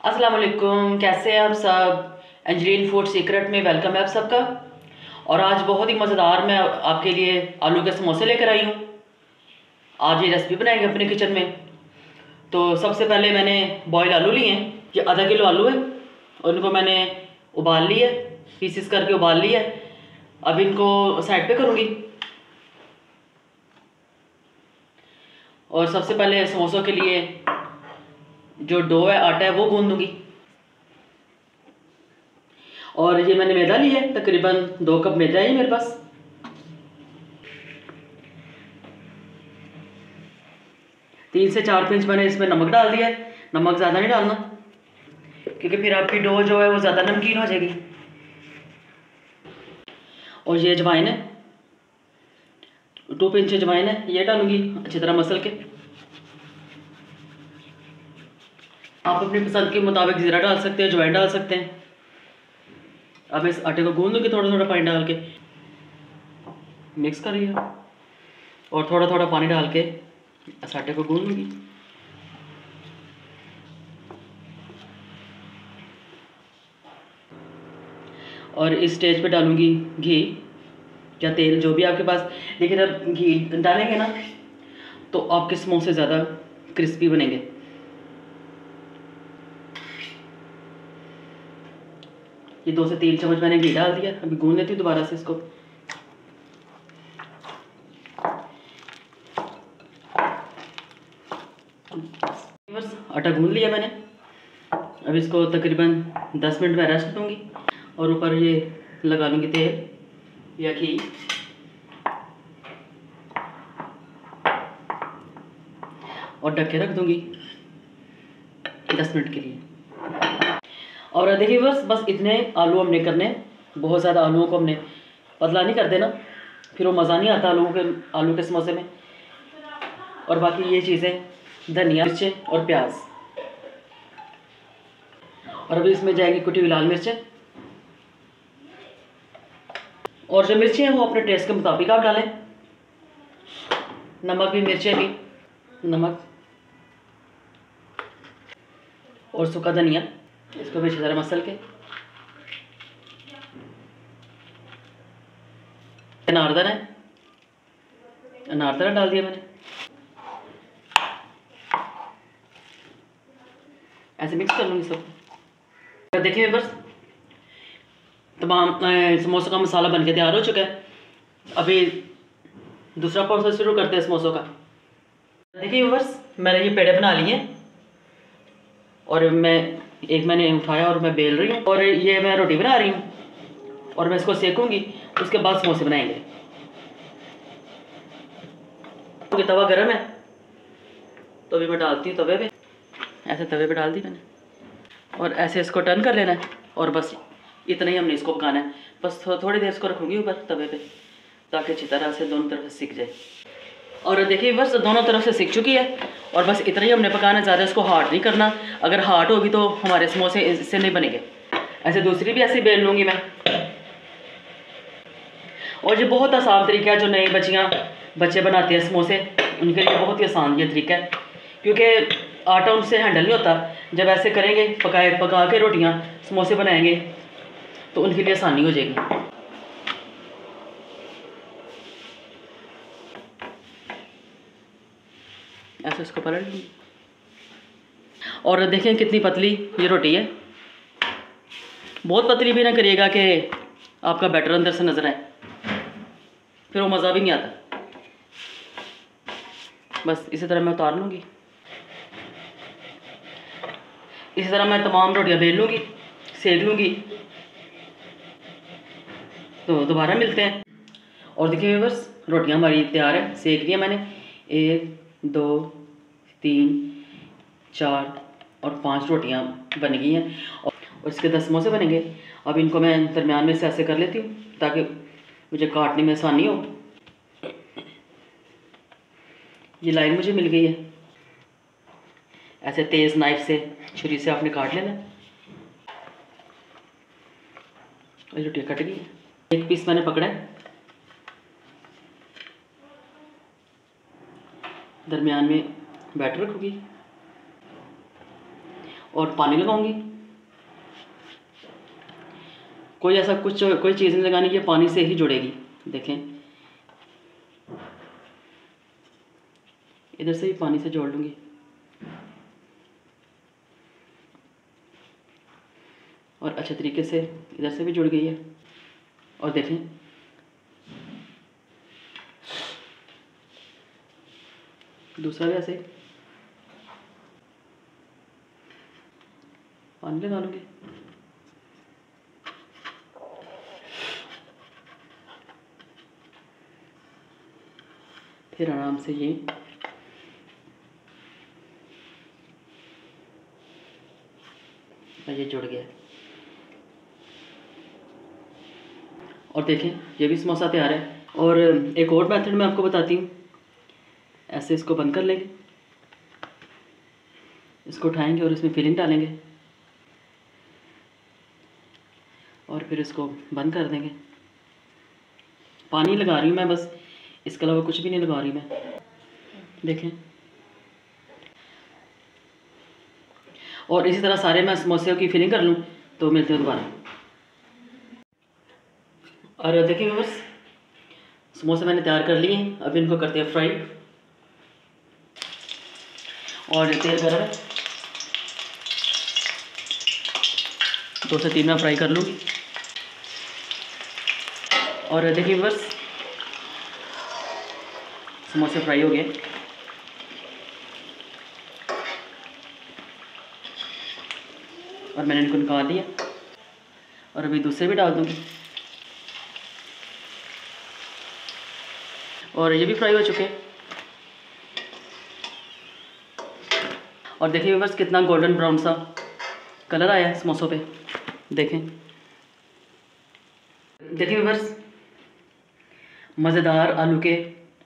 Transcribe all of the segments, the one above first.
अस्सलाम वालेकुम, कैसे हैं आप सब। एंजलिन फूड सीक्रेट में वेलकम है आप सबका। और आज बहुत ही मज़ेदार मैं आपके लिए आलू के समोसे लेकर आई हूँ। आज ये रेसिपी बनाएंगे अपने किचन में। तो सबसे पहले मैंने बॉयल आलू लिए हैं, ये आधा किलो आलू है और इनको मैंने उबाल लिया है, पीसेस करके उबाल लिया है। अब इनको साइड पे करूँगी। और सबसे पहले समोसों के लिए जो डो है, आटा है, वो गूंद दूँगी। और ये मैंने मैदा लिया है, तकरीबन 2 कप मैदा है मेरे पास। तीन से 4 पिंच मैंने इसमें नमक डाल दिया है। नमक ज़्यादा नहीं डालना क्योंकि फिर आपकी डो जो है वो ज़्यादा नमकीन हो जाएगी। और ये अजवाइन है, 2 पिंच अजवाइन है, ये डालूंगी अच्छी तरह मसल के। आप अपनी पसंद के मुताबिक ज़ीरा डाल सकते हैं, अजवाइन डाल सकते हैं। अब इस आटे को गूंद लूँगी थोड़ा थोड़ा पानी डाल के, मिक्स करिए और थोड़ा थोड़ा पानी डाल के इस आटे को गूंद लूँगी। और इस स्टेज पे डालूँगी घी या तेल, जो भी आपके पास। लेकिन अब घी डालेंगे ना तो आपके समोसे ज़्यादा क्रिस्पी बनेंगे। ये 2 से 3 चम्मच मैंने घी डाल दिया। अभी गूंद लेती हूँ दोबारा से इसको। बस आटा गूंद लिया मैंने। अब इसको तकरीबन 10 मिनट में रेस्ट दूंगी और ऊपर ये लगा लूँगी तेल या घी। और ढक के रख दूंगी 10 मिनट के लिए। और देखिए बस इतने आलू हमने करने, बहुत ज़्यादा आलूओं को हमने पतला नहीं कर देना, फिर वो मज़ा नहीं आता आलू के समोसे में। और बाकी ये चीज़ें, धनिया, मिर्चें और प्याज। और अभी इसमें जाएगी कुटी हुई लाल मिर्चें। और जो मिर्चें हैं वो अपने टेस्ट के मुताबिक आप डालें। नमक भी, मिर्चें भी, नमक और सूखा धनिया। इसको भी अच्छी तरह मसल के। अनारदाना है, अनारदाना डाल दिया मैंने। ऐसे मिक्स कर लूँगी सब। देखिए बस तमाम समोसों का मसाला बन के तैयार हो चुका है। अभी दूसरा प्रोसेस शुरू करते हैं समोसों का। देखिए बस मैंने ये पेड़े बना लिए हैं और मैंने उठाया और मैं बेल रही हूँ। और ये मैं रोटी बना रही हूँ और मैं इसको सेकूंगी, उसके बाद समोसे बनाएंगे। क्योंकि तवा गर्म है तो अभी मैं डालती हूँ तवे पे। ऐसे तवे पे डाल दी मैंने और ऐसे इसको टर्न कर लेना है। और बस इतना ही हमने इसको पकाना है। बस थोड़ी देर इसको रखूँगी ऊपर तवे पे ताकि अच्छी तरह से दोनों तरफ से सिक जाए। और देखिए बस दोनों तरफ से सिक चुकी है और बस इतना ही हमने पकाना है, ज़्यादा इसको हार्ड नहीं करना। अगर हार्ड होगी तो हमारे समोसे इससे नहीं बनेंगे। ऐसे दूसरी भी ऐसे बेल लूँगी मैं। और ये बहुत आसान तरीका है, जो नई बच्चे बनाते हैं समोसे, उनके लिए बहुत ही आसान ये तरीका है क्योंकि आटा उनसे हैंडल नहीं होता। जब ऐसे करेंगे, पका के रोटियाँ समोसे बनाएंगे तो उनके लिए आसानी हो जाएगी। ऐसे इसको पलट लूँगी। और देखें कितनी पतली ये रोटी है। बहुत पतली भी ना करिएगा कि आपका बैटर अंदर से नज़र आए, फिर वो मज़ा भी नहीं आता। बस इसी तरह मैं उतार लूँगी। इसी तरह मैं तमाम रोटियां बेल लूँगी, सेक लूँगी। तो दोबारा मिलते हैं। और देखिए बस रोटियां हमारी तैयार है, सेक दिया मैंने। 1 2 3 4 और 5 रोटियां बन गई हैं और इसके 10 समोसे बनेंगे। अब इनको मैं दरमियान में से ऐसे कर लेती हूँ ताकि मुझे काटने में आसानी हो। ये लाइन मुझे मिल गई है। ऐसे तेज़ नाइफ से, छुरी से आपने काट लेना। ये रोटियाँ कट गई। एक पीस मैंने पकड़ा है, दरमियान में बैटर रखूँगी और पानी लगाऊंगी। कोई ऐसा कोई चीज़ नहीं लगानी, ये पानी से ही जुड़ेगी। देखें, इधर से भी पानी से जोड़ लूँगी और अच्छे तरीके से इधर से भी जुड़ गई है। और देखें, दूसरा भी ऐसे पानी लगा लूँगी। फिर आराम से ये जुड़ गया। और देखें, ये भी समोसा तैयार है। और एक और मेथड मैं आपको बताती हूँ। ऐसे इसको बंद कर लेंगे, इसको उठाएंगे और इसमें फिलिंग डालेंगे और फिर इसको बंद कर देंगे। पानी लगा रही हूँ मैं बस, इसके अलावा कुछ भी नहीं लगा रही मैं। देखें, और इसी तरह सारे मैं समोसे की फिलिंग कर लूँ तो मिलते हैं दोबारा। और देखिए बस, समोसे मैंने तैयार कर लिए हैं। अब इनको करते हैं फ्राई। और तेल गर्म है, 2 से 3 में फ्राई कर लूँगी। और देखिए बस, समोसे फ्राई हो गए और मैंने इनको निकाल लिया। और अभी दूसरे भी डाल दूँगी और ये भी फ्राई हो चुके हैं। और देखिए बस, कितना गोल्डन ब्राउन सा कलर आया है समोसों पे। देखें, देखिए बस, मज़ेदार आलू के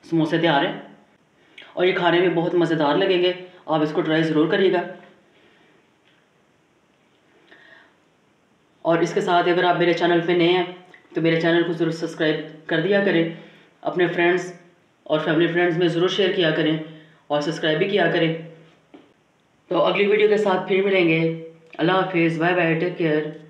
समोसे तैयार हैं और ये खाने में बहुत मज़ेदार लगेंगे। आप इसको ट्राई ज़रूर करिएगा। और इसके साथ अगर आप मेरे चैनल पे नए हैं तो मेरे चैनल को ज़रूर सब्सक्राइब कर दिया करें। अपने फ्रेंड्स और फैमिली फ्रेंड्स में ज़रूर शेयर किया करें और सब्सक्राइब भी किया करें। तो अगली वीडियो के साथ फिर मिलेंगे। अल्लाह हाफिज़, बाय बाय, टेक केयर।